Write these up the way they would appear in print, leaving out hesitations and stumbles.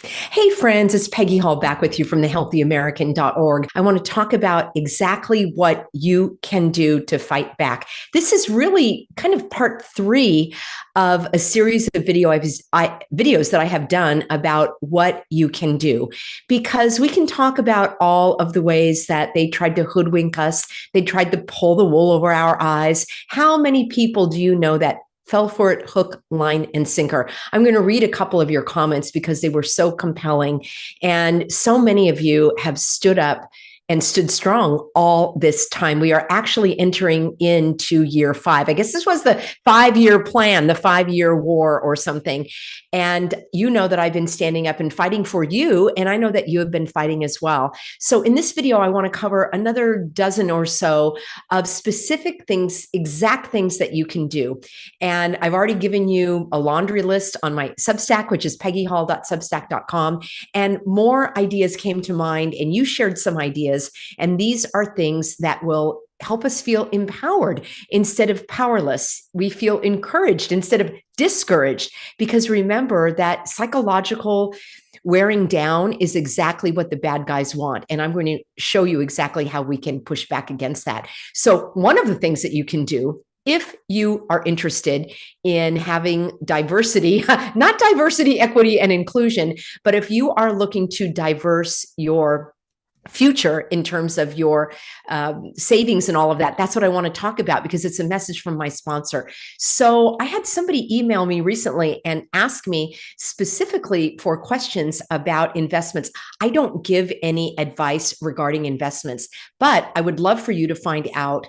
Hey friends, it's Peggy Hall back with you from thehealthyamerican.org. I want to talk about exactly what you can do to fight back. This is really kind of part three of a series of videos that I have done about what you can do, because we can talk about all of the ways that they tried to hoodwink us. They tried to pull the wool over our eyes. How many people do you know that fell for it hook, line, and sinker? I'm going to read a couple of your comments because they were so compelling. And so many of you have stood up and stood strong all this time. We are actually entering into year 5. I guess this was the 5-year plan, the 5-year war or something. And you know that I've been standing up and fighting for you, and I know that you have been fighting as well. So in this video, I want to cover another dozen or so of specific things, exact things that you can do. And I've already given you a laundry list on my Substack, which is peggyhall.substack.com. And more ideas came to mind, and you shared some ideas. And these are things that will help us feel empowered instead of powerless. We feel encouraged instead of discouraged, because remember that psychological wearing down is exactly what the bad guys want. And I'm going to show you exactly how we can push back against that. So one of the things that you can do, if you are interested in having diversity, not diversity, equity, and inclusion, but if you are looking to diverse your future in terms of your savings and all of that, that's what I want to talk about, because it's a message from my sponsor. So I had somebody email me recently and ask me specifically for questions about investments. I don't give any advice regarding investments, but I would love for you to find out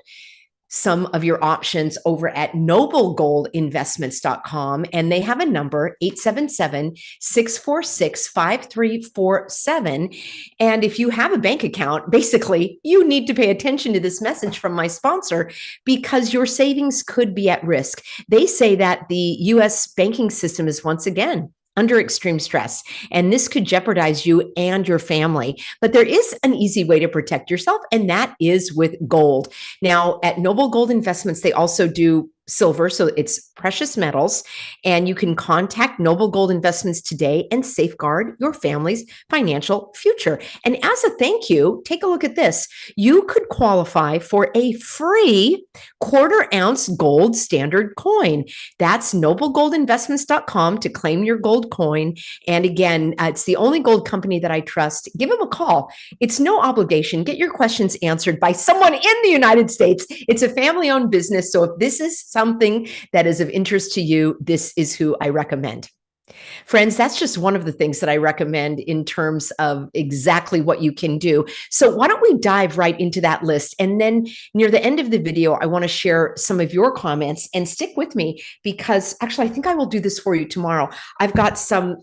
some of your options over at noblegoldinvestments.com. And they have a number, 877-646-5347. And if you have a bank account, basically, you need to pay attention to this message from my sponsor, because your savings could be at risk. They say that the US banking system is once again under extreme stress, and this could jeopardize you and your family. But there is an easy way to protect yourself, and that is with gold. Now, at Noble Gold Investments, they also do silver, so it's precious metals, and you can contact Noble Gold Investments today and safeguard your family's financial future. And as a thank you, take a look at this. You could qualify for a free 1/4 ounce gold standard coin. That's noblegoldinvestments.com to claim your gold coin. And again, it's the only gold company that I trust. Give them a call. It's no obligation. Get your questions answered by someone in the United States. It's a family-owned business, so if this is something that is of interest to you, this is who I recommend. Friends, that's just one of the things that I recommend in terms of exactly what you can do. So why don't we dive right into that list? And then near the end of the video, I want to share some of your comments, and stick with me, because actually, I think I will do this for you tomorrow. I've got some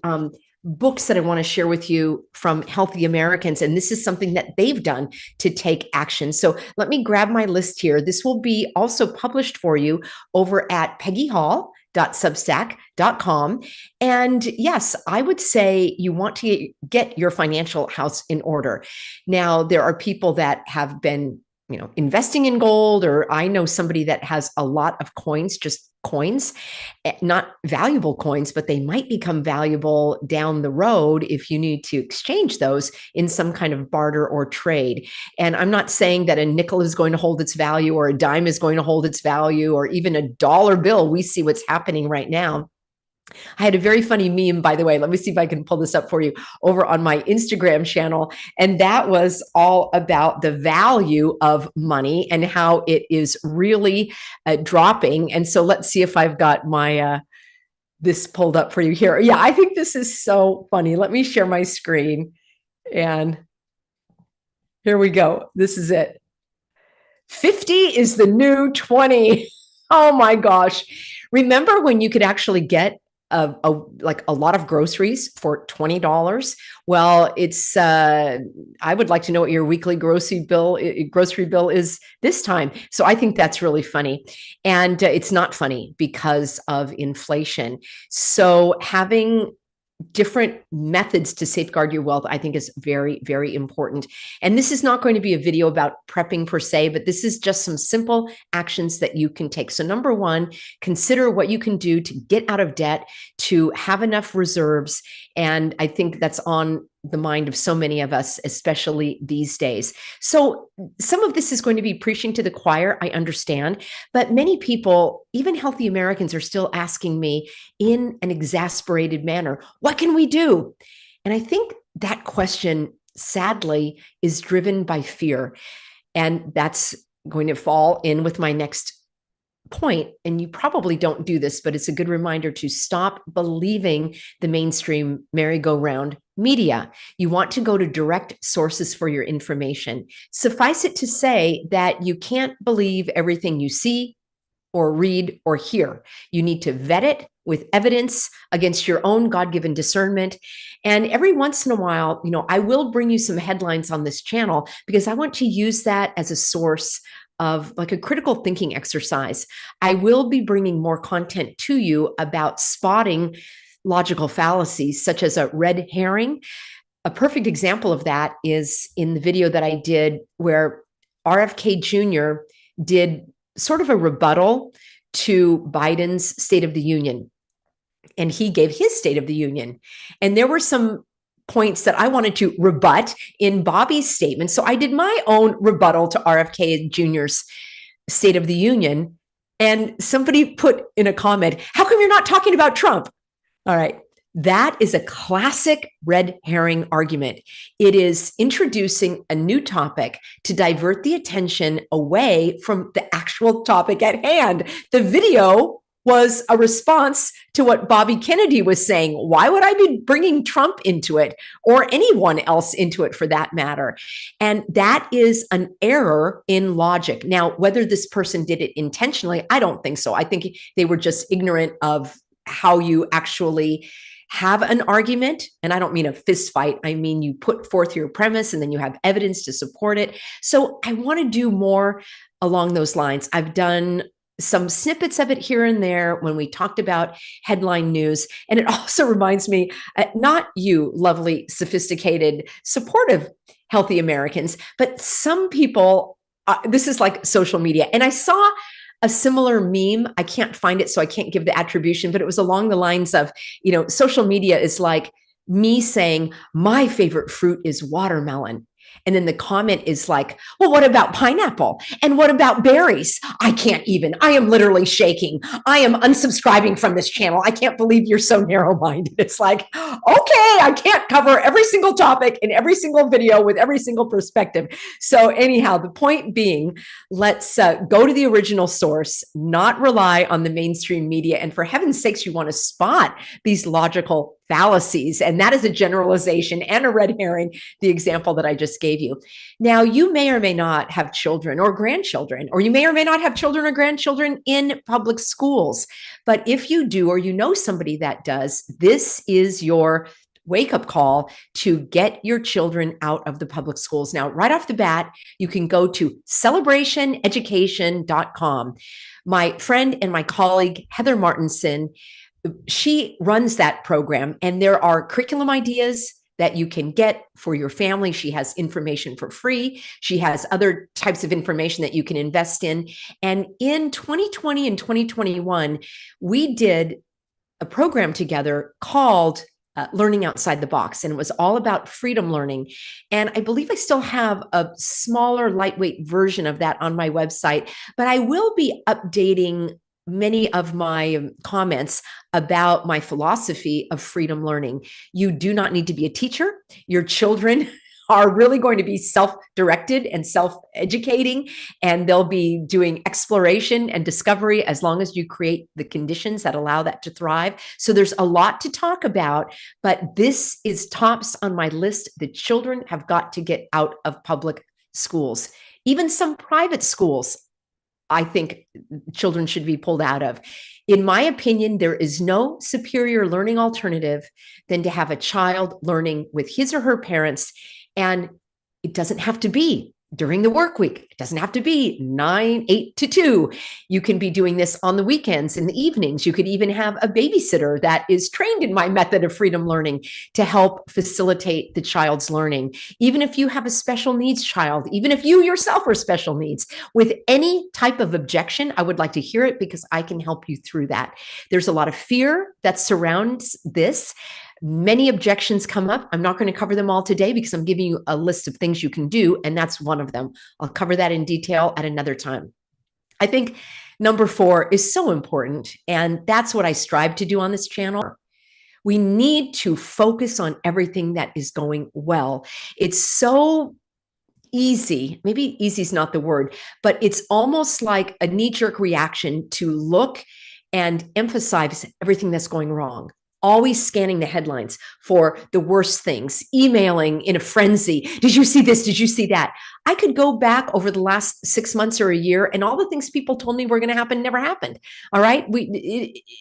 books that I want to share with you from Healthy Americans, and this is something that they've done to take action. So let me grab my list here. This will be also published for you over at peggyhall.substack.com. And yes, I would say you want to get your financial house in order. Now, there are people that have been investing in gold, or I know somebody that has a lot of coins, just coins, not valuable coins, but they might become valuable down the road if you need to exchange those in some kind of barter or trade. And I'm not saying that a nickel is going to hold its value, or a dime is going to hold its value, or even a dollar bill. We see what's happening right now. I had a very funny meme, by the way. Let me see if I can pull this up for you over on my Instagram channel. And that was all about the value of money and how it is really dropping. And so let's see if I've got my this pulled up for you here. Yeah, I think this is so funny. Let me share my screen. And here we go. This is it. 50 is the new 20. Oh my gosh. Remember when you could actually get like a lot of groceries for $20? Well, it's I would like to know what your weekly grocery bill is this time. So I think that's really funny. And it's not funny because of inflation. So having different methods to safeguard your wealth, I think, is very, very important. And this is not going to be a video about prepping per se, but this is just some simple actions that you can take. So number one, consider what you can do to get out of debt, to have enough reserves, And I think that's on the mind of so many of us, especially these days. So some of this is going to be preaching to the choir, I understand, but many people, even healthy Americans, are still asking me in an exasperated manner, what can we do? And I think that question, sadly, is driven by fear. And that's going to fall in with my next point. And you probably don't do this, but it's a good reminder to stop believing the mainstream merry-go-round media. You want to go to direct sources for your information. Suffice it to say that you can't believe everything you see or read or hear. You need to vet it with evidence against your own God-given discernment. And every once in a while, I will bring you some headlines on this channel because I want to use that as a source of like a critical thinking exercise. I will be bringing more content to you about spotting logical fallacies, such as a red herring. A perfect example of that is in the video that I did where RFK Jr. did sort of a rebuttal to Biden's State of the Union. And he gave his State of the Union. And there were some points that I wanted to rebut in Bobby's statement. So I did my own rebuttal to RFK Jr.'s State of the Union. And somebody put in a comment, how come you're not talking about Trump? All right. That is a classic red herring argument. It is introducing a new topic to divert the attention away from the actual topic at hand. The video was a response to what Bobby Kennedy was saying. Why would I be bringing Trump into it or anyone else into it for that matter? And that is an error in logic. Now, whether this person did it intentionally, I don't think so. I think they were just ignorant of how you actually have an argument. And I don't mean a fist fight. I mean, you put forth your premise and then you have evidence to support it. So I want to do more along those lines. I've done some snippets of it here and there when we talked about headline news. And it also reminds me, not you, lovely, sophisticated, supportive, healthy Americans, but some people, this is like social media. And I saw a similar meme. I can't find it, so I can't give the attribution, but it was along the lines of, social media is like me saying, my favorite fruit is watermelon. And then the comment is like, well, what about pineapple? And what about berries? I can't even. I am literally shaking. I am unsubscribing from this channel. I can't believe you're so narrow-minded. It's like, okay, I can't cover every single topic in every single video with every single perspective. So anyhow, the point being, let's go to the original source, not rely on the mainstream media. And for heaven's sakes, you want to spot these logical fallacies. And that is a generalization and a red herring, the example that I just gave you. Now, you may or may not have children or grandchildren, or you may or may not have children or grandchildren in public schools. But if you do, or you know somebody that does, this is your wake-up call to get your children out of the public schools. Now, right off the bat, you can go to celebrationeducation.com. My friend and my colleague, Heather Martinson, she runs that program, and there are curriculum ideas that you can get for your family. She has information for free. She has other types of information that you can invest in. And in 2020 and 2021, we did a program together called Learning Outside the Box, and it was all about freedom learning. And I believe I still have a smaller, lightweight version of that on my website, but I will be updating many of my comments about my philosophy of freedom learning. You do not need to be a teacher. Your children are really going to be self-directed and self-educating, and they'll be doing exploration and discovery as long as you create the conditions that allow that to thrive. So there's a lot to talk about, but this is tops on my list. The children have got to get out of public schools, even some private schools. I think children should be pulled out of. In my opinion, there is no superior learning alternative than to have a child learning with his or her parents. And it doesn't have to be during the work week. It doesn't have to be 8 to 2. You can be doing this on the weekends, in the evenings. You could even have a babysitter that is trained in my method of freedom learning to help facilitate the child's learning. Even if you have a special needs child, even if you yourself are special needs, with any type of objection, I would like to hear it because I can help you through that. There's a lot of fear that surrounds this. Many objections come up. I'm not going to cover them all today because I'm giving you a list of things you can do, and that's one of them. I'll cover that in detail at another time. I think number 4 is so important, and that's what I strive to do on this channel. We need to focus on everything that is going well. It's so easy, maybe easy is not the word, but it's almost like a knee-jerk reaction to look and emphasize everything that's going wrong. Always scanning the headlines for the worst things, emailing in a frenzy. Did you see this? Did you see that? I could go back over the last 6 months or a year, and all the things people told me were going to happen never happened. All right.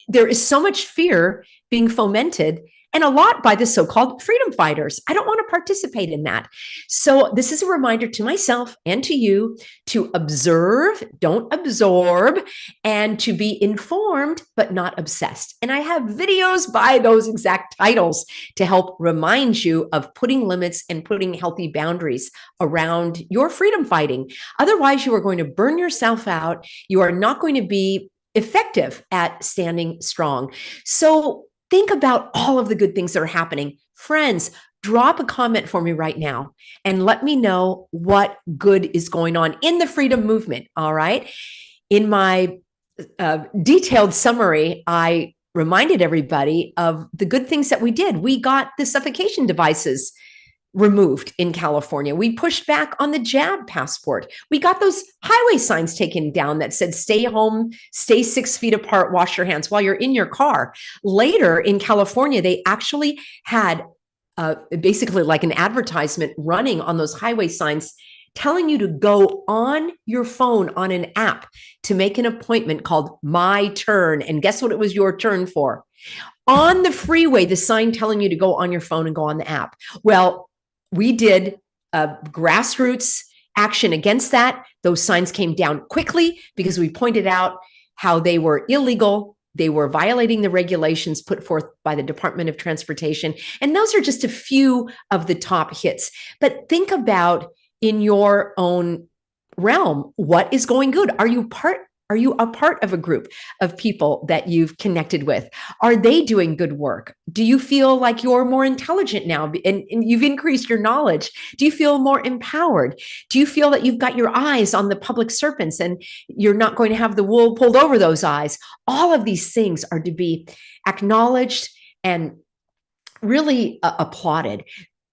There is so much fear being fomented, and a lot by the so-called freedom fighters. I don't want to participate in that. So this is a reminder to myself and to you to observe, don't absorb, and to be informed, but not obsessed. And I have videos by those exact titles to help remind you of putting limits and putting healthy boundaries around your freedom fighting. Otherwise, you are going to burn yourself out. You are not going to be effective at standing strong. So think about all of the good things that are happening. Friends, drop a comment for me right now and let me know what good is going on in the freedom movement, all right? In my detailed summary, I reminded everybody of the good things that we did. We got the suffocation devices removed in California. We pushed back on the jab passport. We got those highway signs taken down that said, stay home, stay 6 feet apart, wash your hands while you're in your car. Later in California, they actually had basically like an advertisement running on those highway signs telling you to go on your phone on an app to make an appointment called My Turn. And guess what it was your turn for? On the freeway, the sign telling you to go on your phone and go on the app. Well, we did grassroots action against that. Those signs came down quickly because we pointed out how they were illegal. They were violating the regulations put forth by the Department of Transportation. And those are just a few of the top hits. But think about in your own realm, what is going good? Are you a part of a group of people that you've connected with? Are they doing good work? Do you feel like you're more intelligent now and you've increased your knowledge? Do you feel more empowered? Do you feel that you've got your eyes on the public serpents and you're not going to have the wool pulled over those eyes? All of these things are to be acknowledged and really applauded.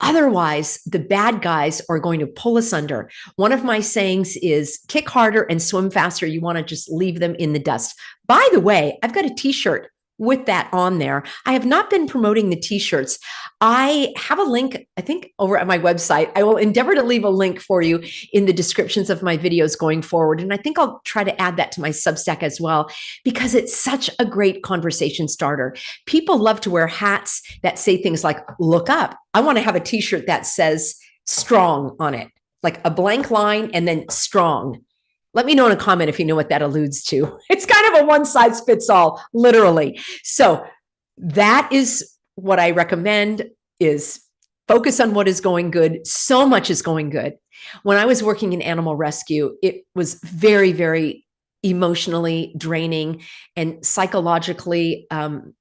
Otherwise, the bad guys are going to pull us under. One of my sayings is kick harder and swim faster. You want to just leave them in the dust. By the way, I've got a t-shirt with that on there. I have not been promoting the t-shirts. I have a link, I think, over at my website. I will endeavor to leave a link for you in the descriptions of my videos going forward. And I think I'll try to add that to my Substack as well, because it's such a great conversation starter. People love to wear hats that say things like, look up. I want to have a t-shirt that says strong on it, like a blank line and then strong. Let me know in a comment if you know what that alludes to. It's kind of a one size fits all, literally. So that is what I recommend, is focus on what is going good. So much is going good. When I was working in animal rescue, it was very, very emotionally draining and psychologically and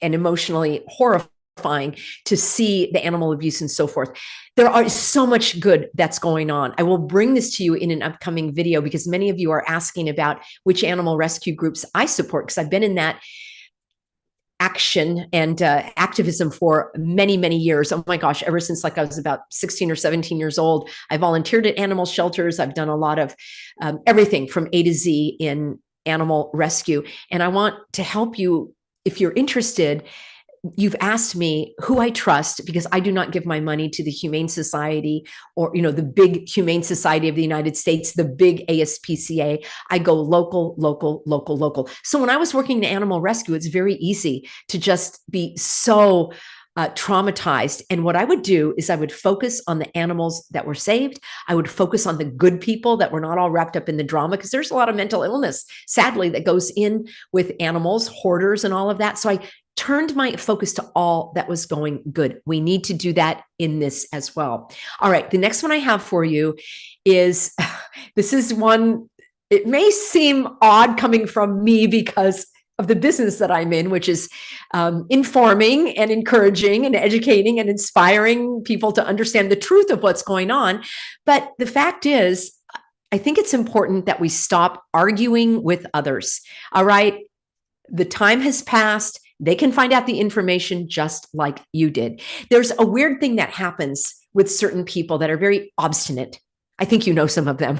emotionally horrifying to see the animal abuse and so forth. There are so much good that's going on. I will bring this to you in an upcoming video because many of you are asking about which animal rescue groups I support, because I've been in that action and activism for many, many years. Oh my gosh, ever since like I was about 16 or 17 years old, I volunteered at animal shelters. I've done a lot of everything from A to Z in animal rescue. And I want to help you if you're interested. You've asked me who I trust, because I do not give my money to the Humane Society or, the big Humane Society of the United States, the big ASPCA. I go local, local, local, local. So when I was working in animal rescue, it's very easy to just be so traumatized. And what I would do is I would focus on the animals that were saved. I would focus on the good people that were not all wrapped up in the drama, because there's a lot of mental illness, sadly, that goes in with animals, hoarders and all of that. So I turned my focus to all that was going good. We need to do that in this as well. All right. The next one I have for you is, this is one, it may seem odd coming from me because of the business that I'm in, which is informing and encouraging and educating and inspiring people to understand the truth of what's going on. But the fact is, I think it's important that we stop arguing with others. All right. The time has passed. They can find out the information just like you did. There's a weird thing that happens with certain people that are very obstinate. I think you know some of them.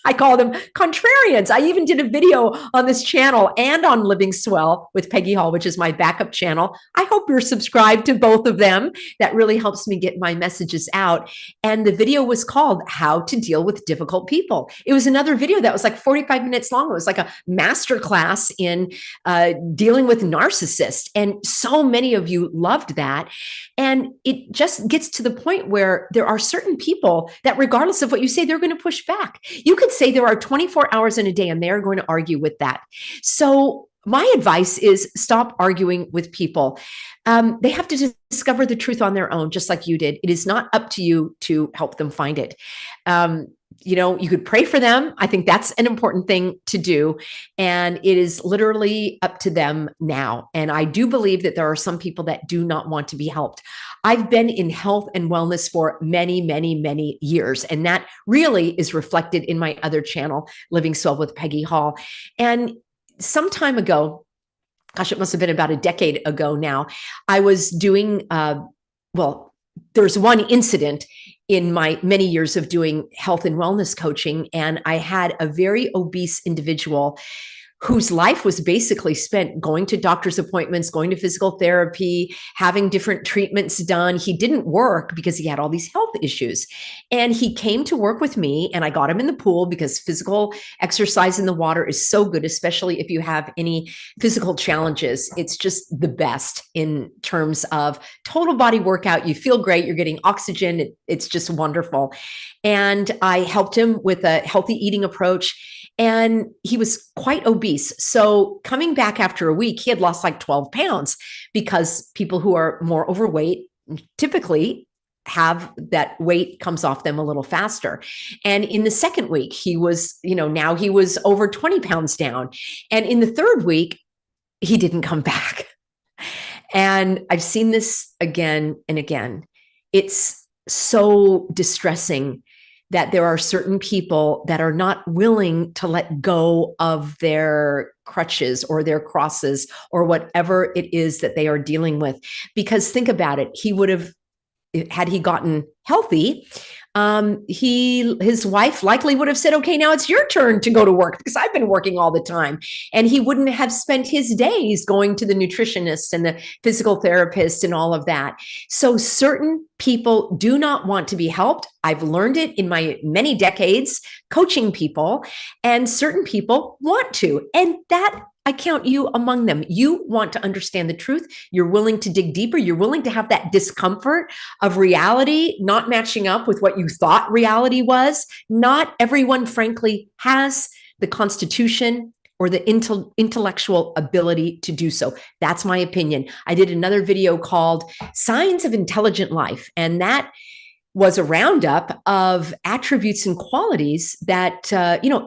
I call them contrarians. I even did a video on this channel and on Living Swell with Peggy Hall, which is my backup channel. I hope you're subscribed to both of them. That really helps me get my messages out. And the video was called How to Deal with Difficult People. It was another video that was like 45 minutes long. It was like a masterclass in dealing with narcissists. And so many of you loved that. And it just gets to the point where there are certain people that regardless of what you say, they're going to push back. You could say there are 24 hours in a day and they're going to argue with that. So my advice is stop arguing with people. They have to discover the truth on their own, just like you did. It is not up to you to help them find it. You could pray for them. I think that's an important thing to do. And it is literally up to them now. And I do believe that there are some people that do not want to be helped. I've been in health and wellness for many, many, many years. And that really is reflected in my other channel, Living Swell with Peggy Hall. And some time ago, gosh, it must have been about a decade ago now, I was doing, there's one incident in my many years of doing health and wellness coaching. And I had a very obese individual whose life was basically spent going to doctor's appointments, going to physical therapy, having different treatments done. He didn't work because he had all these health issues. And he came to work with me and I got him in the pool because physical exercise in the water is so good, especially if you have any physical challenges. It's just the best in terms of total body workout. You feel great. You're getting oxygen. It's just wonderful. And I helped him with a healthy eating approach. And he was quite obese. So coming back after a week, he had lost like 12 pounds because people who are more overweight typically have that weight comes off them a little faster. And in the second week, he was, now he was over 20 pounds down. And in the third week, he didn't come back. And I've seen this again and again. It's so distressing that there are certain people that are not willing to let go of their crutches or their crosses or whatever it is that they are dealing with. Because think about it, he would have, had he gotten healthy, his wife likely would have said, okay, now it's your turn to go to work because I've been working all the time. And he wouldn't have spent his days going to the nutritionist and the physical therapist and all of that. So certain people do not want to be helped. I've learned it in my many decades coaching people, and certain people want to. And that I count you among them. You want to understand the truth. You're willing to dig deeper. You're willing to have that discomfort of reality not matching up with what you thought reality was. Not everyone, frankly, has the constitution or the intellectual ability to do so. That's my opinion. I did another video called Signs of Intelligent Life, and that was a roundup of attributes and qualities that,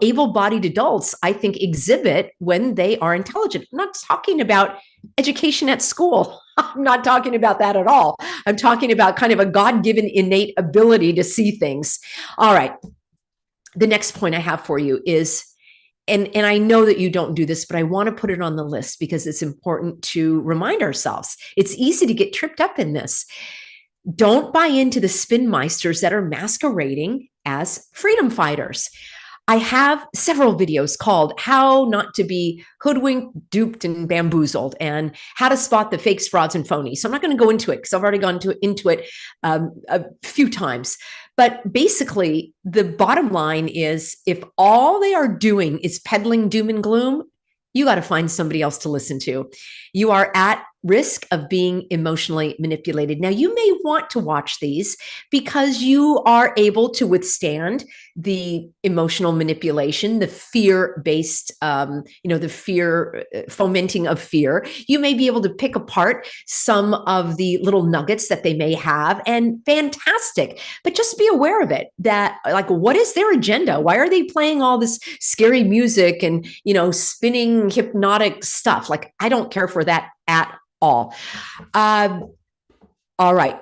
able-bodied adults, I think, exhibit when they are intelligent. I'm not talking about education at school. I'm not talking about that at all. I'm talking about kind of a God-given innate ability to see things. All right. The next point I have for you is, and I know that you don't do this, but I want to put it on the list because it's important to remind ourselves. It's easy to get tripped up in this. Don't buy into the spin meisters that are masquerading as freedom fighters. I have several videos called How Not to Be Hoodwinked, Duped, and Bamboozled, and How to Spot the Fakes, Frauds, and Phonies. So I'm not going to go into it because I've already gone into it a few times. But basically, the bottom line is if all they are doing is peddling doom and gloom, you got to find somebody else to listen to. You are at risk of being emotionally manipulated. Now, you may want to watch these because you are able to withstand the emotional manipulation, the fear-based, the fear fomenting of fear. You may be able to pick apart some of the little nuggets that they may have, and fantastic. But just be aware of it, that like, what is their agenda? Why are they playing all this scary music and, spinning hypnotic stuff? Like, I don't care for that at all. All right.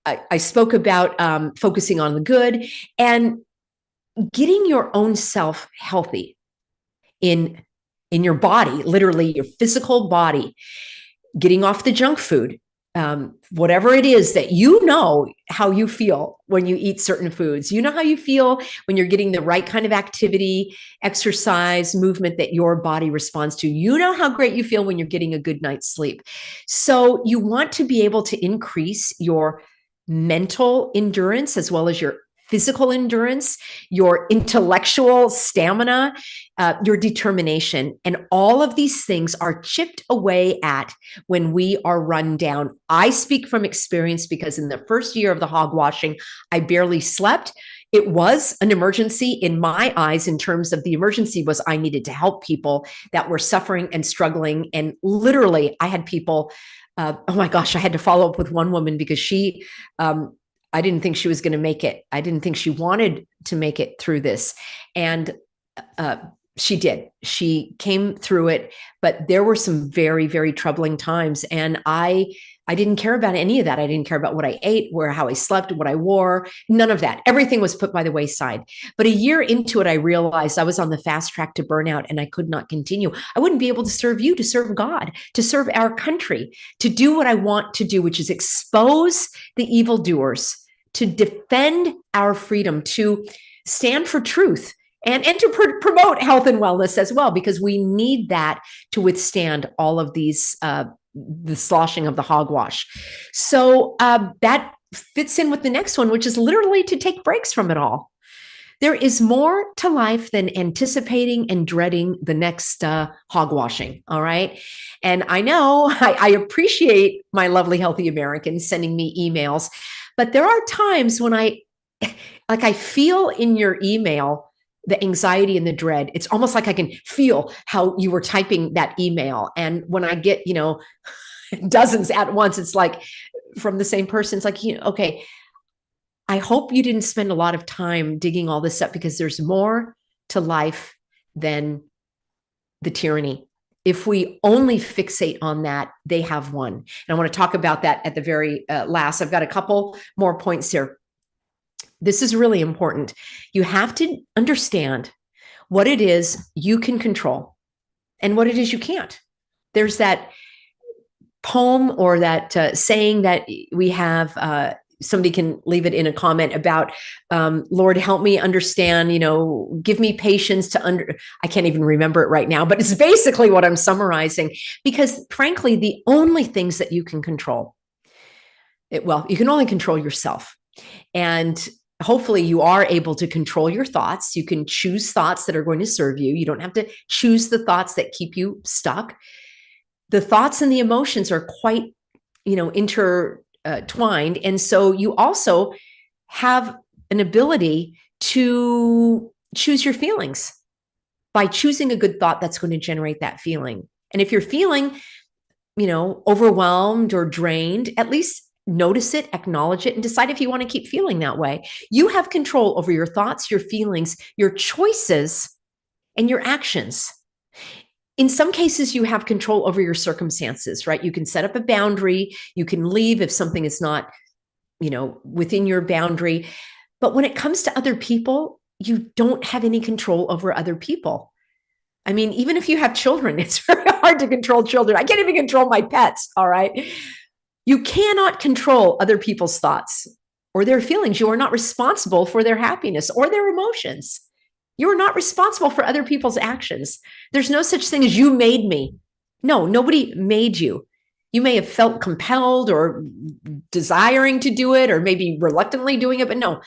I spoke about focusing on the good and getting your own self healthy in your body, literally your physical body, getting off the junk food, whatever it is that how you feel when you eat certain foods. You know how you feel when you're getting the right kind of activity, exercise, movement that your body responds to. You know how great you feel when you're getting a good night's sleep. So you want to be able to increase your mental endurance as well as your physical endurance, your intellectual stamina, your determination. And all of these things are chipped away at when we are run down. I speak from experience because in the first year of the hogwashing, I barely slept. It was an emergency in my eyes. In terms of the emergency was I needed to help people that were suffering and struggling. And literally I had people, oh my gosh, I had to follow up with one woman because she, I didn't think she was going to make it. I didn't think she wanted to make it through this. And she did. She came through it, but there were some very, very troubling times. And I didn't care about any of that. I didn't care about what I ate, how I slept, what I wore, none of that. Everything was put by the wayside. But a year into it, I realized I was on the fast track to burnout and I could not continue. I wouldn't be able to serve you, to serve God, to serve our country, to do what I want to do, which is expose the evildoers, to defend our freedom, to stand for truth, and to promote health and wellness as well, because we need that to withstand all of these, the sloshing of the hogwash. So that fits in with the next one, which is literally to take breaks from it all. There is more to life than anticipating and dreading the next hogwashing, all right? And I know I appreciate my lovely, healthy Americans sending me emails, but there are times when I feel in your email the anxiety and the dread. It's almost like I can feel how you were typing that email. And when I get, dozens at once, it's like from the same person. It's like, okay, I hope you didn't spend a lot of time digging all this up, because there's more to life than the tyranny. If we only fixate on that, they have won. And I want to talk about that at the very last. I've got a couple more points here. This is really important. You have to understand what it is you can control and what it is you can't. There's that poem or that saying that we have, somebody can leave it in a comment about, Lord, help me understand, give me patience I can't even remember it right now, but it's basically what I'm summarizing, because frankly, the only things that you can control, you can only control yourself. And hopefully you are able to control your thoughts. You can choose thoughts that are going to serve you. You don't have to choose the thoughts that keep you stuck. The thoughts and the emotions are quite, intertwined. And so you also have an ability to choose your feelings by choosing a good thought that's going to generate that feeling. And if you're feeling, overwhelmed or drained, at least notice it, acknowledge it, and decide if you want to keep feeling that way. You have control over your thoughts, your feelings, your choices, and your actions. In some cases, you have control over your circumstances, right? You can set up a boundary. You can leave if something is not, within your boundary. But when it comes to other people, you don't have any control over other people. I mean, even if you have children, it's very hard to control children. I can't even control my pets, all right? You cannot control other people's thoughts or their feelings. You are not responsible for their happiness or their emotions. You are not responsible for other people's actions. There's no such thing as you made me. No, nobody made you. You may have felt compelled or desiring to do it, or maybe reluctantly doing it, but no,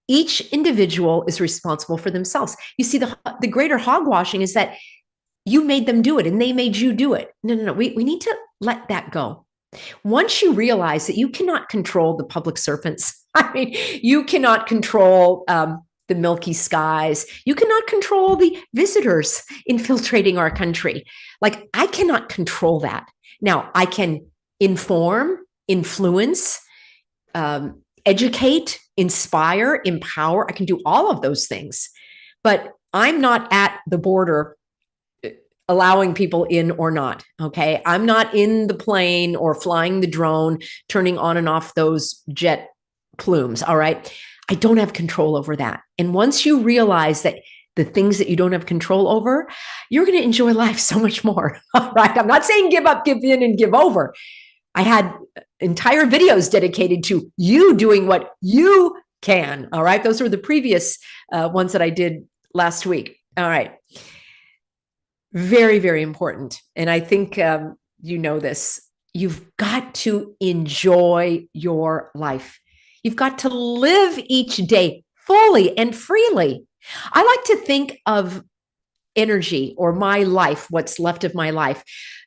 each individual is responsible for themselves. You see, the greater hogwashing is that you made them do it and they made you do it. No. We need to let that go. Once you realize that you cannot control the public servants, I mean, you cannot control the milky skies, you cannot control the visitors infiltrating our country. Like, I cannot control that. Now, I can inform, influence, educate, inspire, empower. I can do all of those things, but I'm not at the border allowing people in or not. Okay. I'm not in the plane or flying the drone, turning on and off those jet plumes. All right. I don't have control over that. And once you realize that the things that you don't have control over, you're going to enjoy life so much more. All right. I'm not saying give up, give in, and give over. I had entire videos dedicated to you doing what you can. All right. Those were the previous ones that I did last week. All right. Very, very important. And I think you know this. You've got to enjoy your life. You've got to live each day fully and freely. I like to think of energy or my life, what's left of my life.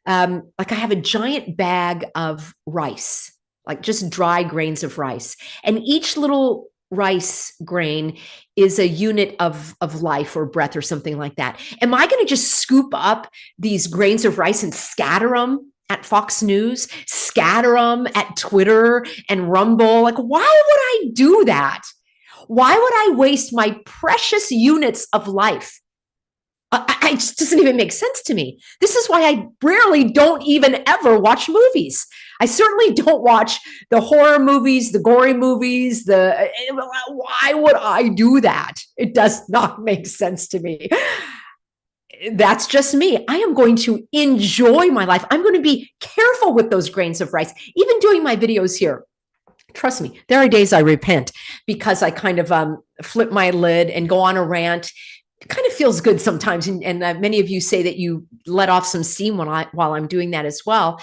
Like I have a giant bag of rice, like just dry grains of rice. And each little rice grain is a unit of life or breath or something like that. Am I going to just scoop up these grains of rice and scatter them at Fox News, scatter them at Twitter and Rumble? Like, why would I do that? Why would I waste my precious units of life? It just doesn't even make sense to me. This is why I rarely don't even ever watch movies. I certainly don't watch the horror movies, the gory movies. Why would I do that? It does not make sense to me. That's just me. I am going to enjoy my life. I'm going to be careful with those grains of rice. Even doing my videos here, trust me, there are days I repent because I kind of flip my lid and go on a rant. It kind of feels good sometimes. And many of you say that you let off some steam while I'm doing that as well.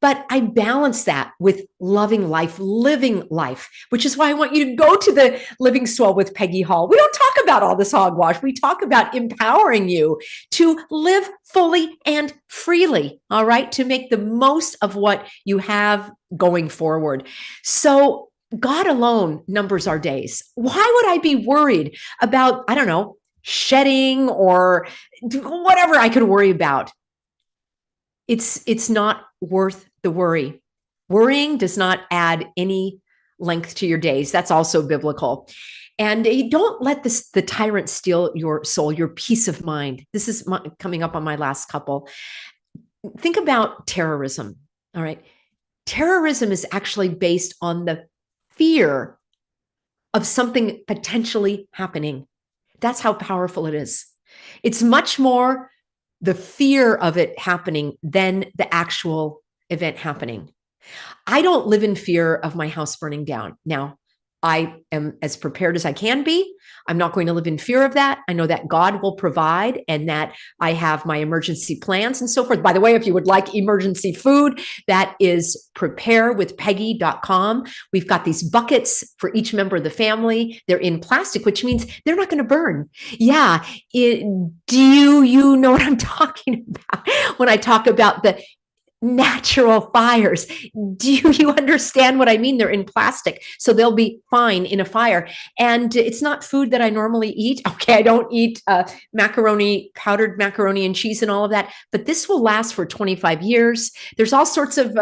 But I balance that with loving life, living life, which is why I want you to go to the Living Swell with Peggy Hall. We don't talk about all this hogwash. We talk about empowering you to live fully and freely, all right, to make the most of what you have going forward. So God alone numbers our days. Why would I be worried about, I don't know, shedding or whatever I could worry about? It's not worth the worry. Worrying does not add any length to your days. That's also biblical. And you don't let the tyrant steal your soul, your peace of mind. This is coming up on my last couple. Think about terrorism. All right. Terrorism is actually based on the fear of something potentially happening. That's how powerful it is. It's much more the fear of it happening than the actual event happening. I don't live in fear of my house burning down. Now, I am as prepared as I can be. I'm not going to live in fear of that. I know that God will provide and that I have my emergency plans and so forth. By the way, if you would like emergency food, that is preparewithpeggy.com. We've got these buckets for each member of the family. They're in plastic, which means they're not going to burn. Yeah. Do you know what I'm talking about when I talk about the natural fires? Do you understand what I mean? They're in plastic, so they'll be fine in a fire. And it's not food that I normally eat. Okay, I don't eat macaroni, powdered macaroni and cheese and all of that, but this will last for 25 years. There's all sorts of,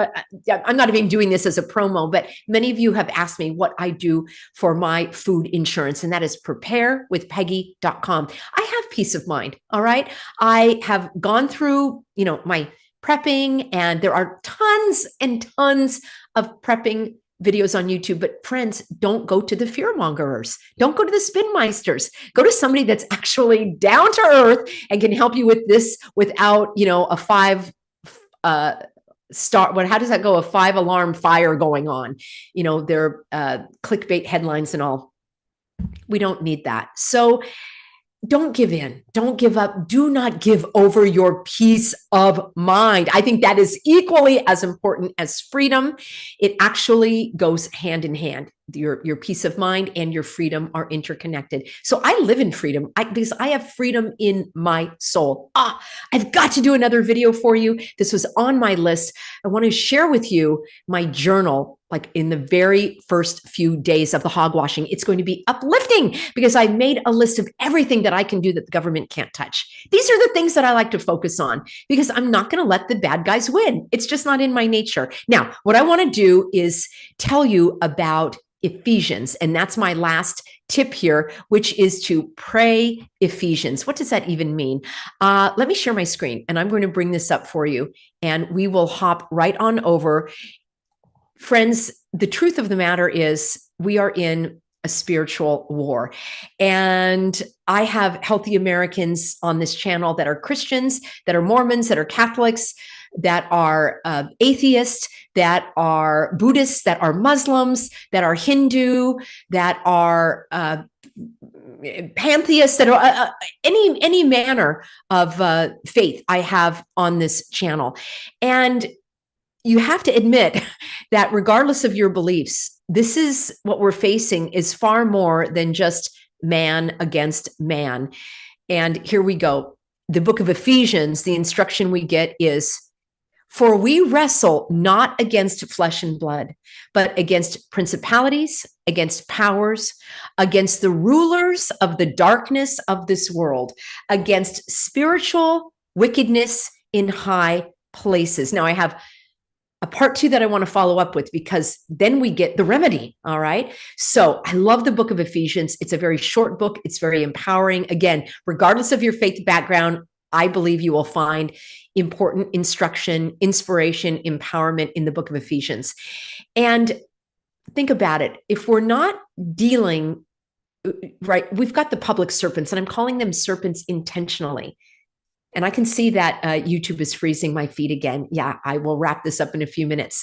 I'm not even doing this as a promo, but many of you have asked me what I do for my food insurance, and that is preparewithpeggy.com. I have peace of mind, all right? I have gone through, my prepping, and there are tons and tons of prepping videos on YouTube. But friends, don't go to the fearmongers. Don't go to the spinmeisters. Go to somebody that's actually down to earth and can help you with this without, a 5 star. How does that go? A 5-alarm fire going on. Their clickbait headlines and all. We don't need that. So don't give in. Don't give up. Do not give over your peace of mind. I think that is equally as important as freedom. It actually goes hand in hand. your peace of mind and your freedom are interconnected. So I live in freedom because I have freedom in my soul. I've got to do another video for you. This was on my list. I want to share with you my journal, like in the very first few days of the hogwashing. It's going to be uplifting because I made a list of everything that I can do that the government can't touch. These are the things that I like to focus on because I'm not going to let the bad guys win. It's just not in my nature. Now, what I want to do is tell you about Ephesians, and that's my last tip here, which is to pray Ephesians. What does that even mean? Let me share my screen, and I'm going to bring this up for you, and we will hop right on over. Friends, the truth of the matter is we are in a spiritual war. And I have healthy Americans on this channel that are Christians, that are Mormons, that are Catholics, that are atheists, that are Buddhists, that are Muslims, that are Hindu, that are pantheists, that are any manner of faith I have on this channel. And you have to admit that regardless of your beliefs, this is what we're facing is far more than just man against man. And here we go. The book of Ephesians, the instruction we get is, for we wrestle not against flesh and blood, but against principalities, against powers, against the rulers of the darkness of this world, against spiritual wickedness in high places. Now I have a part 2 that I want to follow up with because then we get the remedy. All right. So I love the book of Ephesians. It's a very short book. It's very empowering. Again, regardless of your faith background, I believe you will find important instruction, inspiration, empowerment in the book of Ephesians. And think about it. If we're not dealing, right, we've got the public serpents, and I'm calling them serpents intentionally. And I can see that YouTube is freezing my feed again. Yeah, I will wrap this up in a few minutes.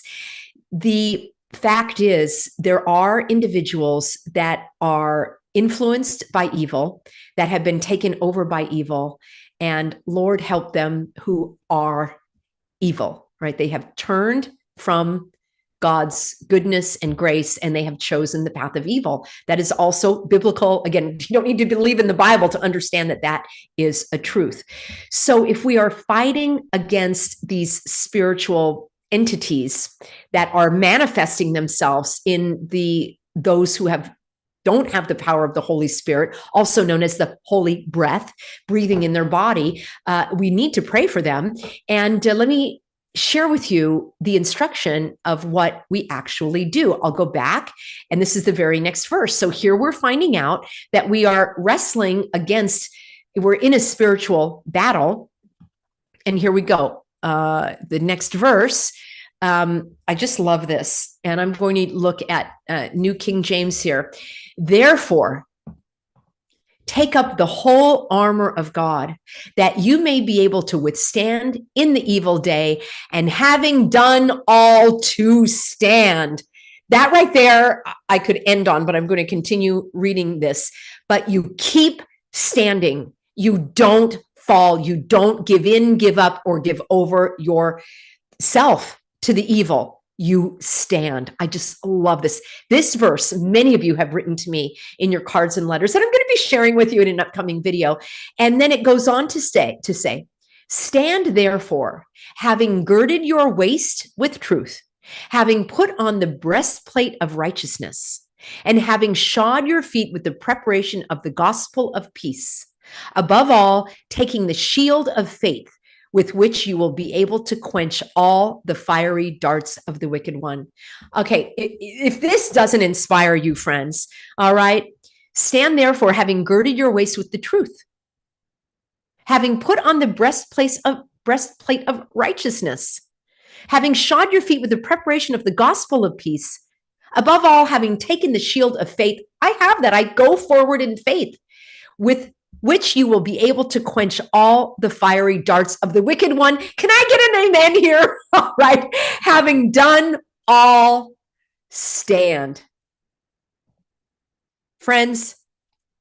The fact is, there are individuals that are influenced by evil, that have been taken over by evil, and Lord help them who are evil, right? They have turned from God's goodness and grace, and they have chosen the path of evil. That is also biblical. Again, you don't need to believe in the Bible to understand that that is a truth. So if we are fighting against these spiritual entities that are manifesting themselves in those who don't have the power of the Holy Spirit, also known as the holy breath, breathing in their body, we need to pray for them. And let me share with you the instruction of what we actually do. I'll go back, and this is the very next verse. So here we're finding out that we are wrestling we're in a spiritual battle. And here we go. The next verse, I just love this. And I'm going to look at New King James here. Therefore, take up the whole armor of God, that you may be able to withstand in the evil day, and having done all to stand. That right there, I could end on, but I'm going to continue reading this. But you keep standing. You don't fall. You don't give in, give up, or give over yourself to the evil. You stand. I just love this. This verse, many of you have written to me in your cards and letters that I'm going to be sharing with you in an upcoming video. And then it goes on to say, stand therefore, having girded your waist with truth, having put on the breastplate of righteousness, and having shod your feet with the preparation of the gospel of peace. Above all, taking the shield of faith, with which you will be able to quench all the fiery darts of the wicked one. Okay, if this doesn't inspire you, friends, all right, stand therefore, having girded your waist with the truth, having put on the breastplate of righteousness, having shod your feet with the preparation of the gospel of peace. Above all, having taken the shield of faith. I have that. I go forward in faith, with which you will be able to quench all the fiery darts of the wicked one. Can I get an amen here? All right. Having done all, stand. Friends,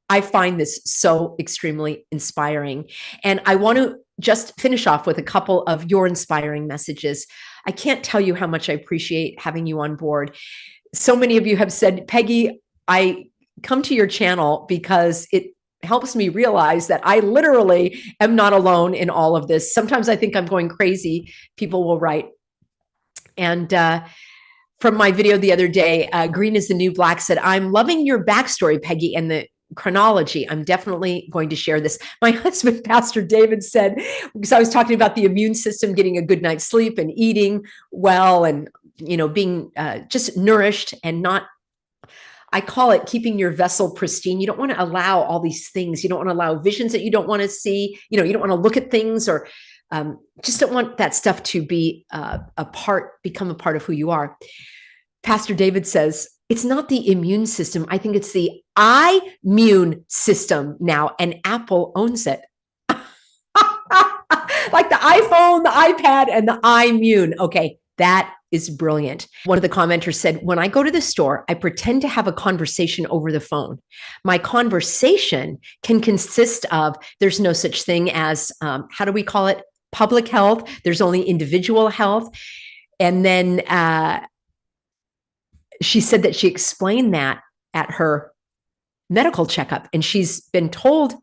I find this so extremely inspiring. And I want to just finish off with a couple of your inspiring messages. I can't tell you how much I appreciate having you on board. So many of you have said, Peggy, I come to your channel because it helps me realize that I literally am not alone in all of this. Sometimes I think I'm going crazy, people will write. And from my video the other day, Green is the New Black said, I'm loving your backstory, Peggy, and the chronology. I'm definitely going to share this. My husband, Pastor David, said, because I was talking about the immune system, getting a good night's sleep and eating well and, you know, being just nourished and not, I call it keeping your vessel pristine. You don't want to allow all these things. You don't want to allow visions that you don't want to see. You know, you don't want to look at things or just don't want that stuff to be become a part of who you are. Pastor David says, it's not the immune system. I think it's the immune system now, and Apple owns it. Like the iPhone, the iPad, and the immune. Okay, that is brilliant. One of the commenters said, when I go to the store, I pretend to have a conversation over the phone. My conversation can consist of, there's no such thing as, how do we call it? Public health. There's only individual health. And then she said that she explained that at her medical checkup, and she's been told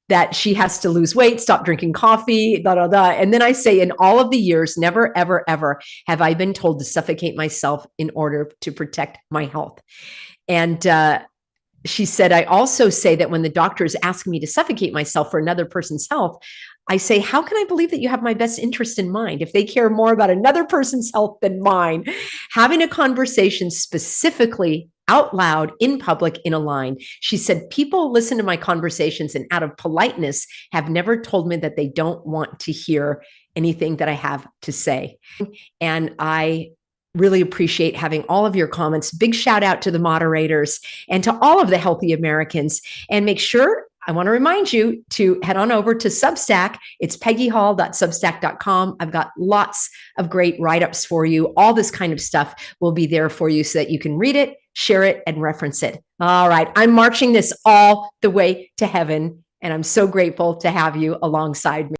that she has to lose weight, stop drinking coffee, da, da, da. And then I say, in all of the years, never, ever, ever have I been told to suffocate myself in order to protect my health. And she said, I also say that when the doctors ask me to suffocate myself for another person's health, I say, how can I believe that you have my best interest in mind if they care more about another person's health than mine? Having a conversation specifically out loud in public in a line. She said, people listen to my conversations and out of politeness have never told me that they don't want to hear anything that I have to say. And I really appreciate having all of your comments. Big shout out to the moderators and to all of the healthy Americans. And make sure, I want to remind you to head on over to Substack. It's peggyhall.substack.com. I've got lots of great write-ups for you. All this kind of stuff will be there for you so that you can read it, share it, and reference it. All right, I'm marching this all the way to heaven, and I'm so grateful to have you alongside me.